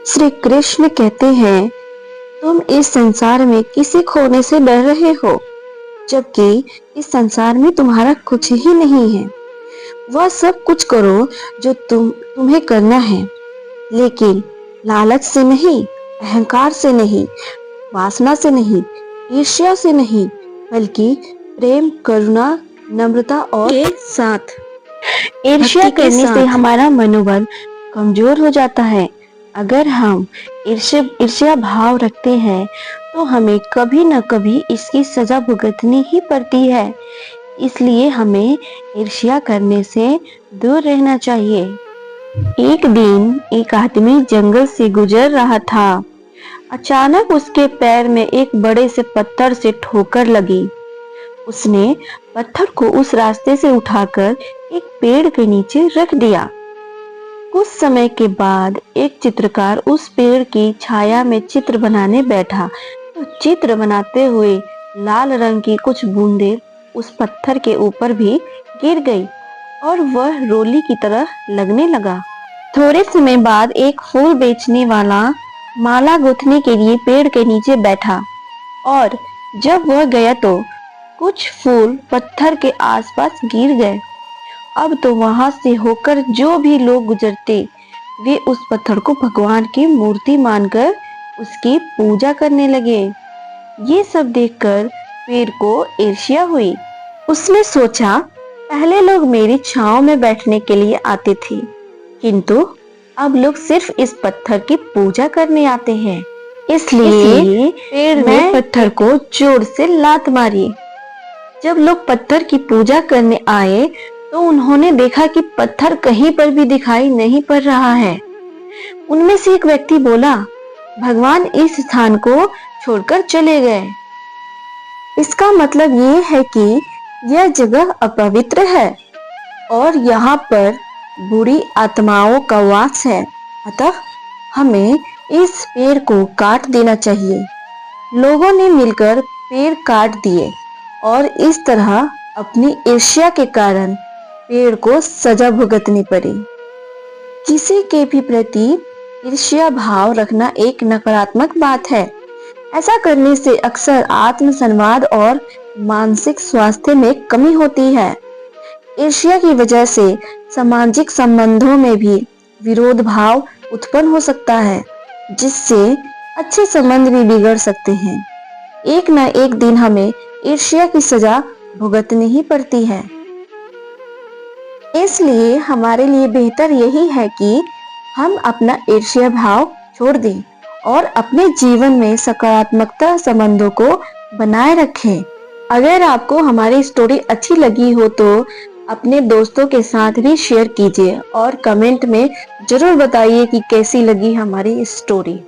श्री कृष्ण कहते हैं, तुम इस संसार में किसे खोने से डर रहे हो, जबकि इस संसार में तुम्हारा कुछ ही नहीं है। वह सब कुछ करो जो तुम्हें करना है, लेकिन लालच से नहीं, अहंकार से नहीं, वासना से नहीं, ईर्ष्या से नहीं, बल्कि प्रेम, करुणा, नम्रता और के साथ। ईर्ष्या करने से हमारा मनोबल कमजोर हो जाता है। अगर हम ईर्ष्या भाव रखते हैं तो हमें कभी न कभी इसकी सजा भुगतनी ही पड़ती है। इसलिए हमें ईर्ष्या करने से दूर रहना चाहिए। एक दिन एक आदमी जंगल से गुजर रहा था। अचानक उसके पैर में एक बड़े से पत्थर से ठोकर लगी। उसने पत्थर को उस रास्ते से उठाकर एक पेड़ के नीचे रख दिया। कुछ समय के बाद एक चित्रकार उस पेड़ की छाया में चित्र बनाने बैठा तो चित्र बनाते हुए लाल रंग की कुछ बूंदें उस पत्थर के ऊपर भी गिर गई और वह रोली की तरह लगने लगा। थोड़े समय बाद एक फूल बेचने वाला माला गूंथने के लिए पेड़ के नीचे बैठा और जब वह गया तो कुछ फूल पत्थर के आसपास गिर गए। अब तो वहां से होकर जो भी लोग गुजरते वे उस पत्थर को भगवान की मूर्ति मानकर उसकी पूजा करने लगे। ये सब देखकर पेड़ को ईर्ष्या हुई। उसने सोचा, पहले लोग मेरी छांव में बैठने के लिए आते थे, किंतु अब लोग सिर्फ इस पत्थर की पूजा करने आते हैं। इसलिए पेड़ ने पत्थर को जोर से लात मारी। जब लोग पत्थर की पूजा करने आए तो उन्होंने देखा कि पत्थर कहीं पर भी दिखाई नहीं पड़ रहा है। उनमें से एक व्यक्ति बोला, भगवान इस स्थान को छोड़कर चले गए। इसका मतलब ये है कि यह जगह अपवित्र है और यहाँ पर बुरी आत्माओं का वास है। अतः हमें इस पेड़ को काट देना चाहिए। लोगों ने मिलकर पेड़ काट दिए और इस तरह अपनी ईर्ष्या के कारण पेड़ को सजा भुगतनी पड़ी। किसी के भी प्रति ईर्ष्या भाव रखना एक नकारात्मक बात है। ऐसा करने से अक्सर आत्मसंवाद और मानसिक स्वास्थ्य में कमी होती है। ईर्ष्या की वजह से सामाजिक संबंधों में भी विरोध भाव उत्पन्न हो सकता है, जिससे अच्छे संबंध भी बिगड़ सकते हैं। एक न एक दिन हमें ईर्ष्या की सजा भुगतनी ही पड़ती है। इसलिए हमारे लिए बेहतर यही है कि हम अपना ईर्ष्या भाव छोड़ दें और अपने जीवन में सकारात्मकता संबंधों को बनाए रखें। अगर आपको हमारी स्टोरी अच्छी लगी हो तो अपने दोस्तों के साथ भी शेयर कीजिए और कमेंट में जरूर बताइए कि कैसी लगी हमारी स्टोरी।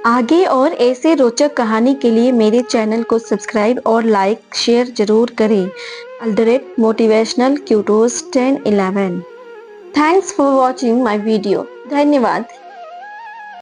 आगे और ऐसे रोचक कहानी के लिए मेरे चैनल को सब्सक्राइब और लाइक शेयर जरूर करें। Alternate motivational quotes 1011। Thanks for watching my video. धन्यवाद।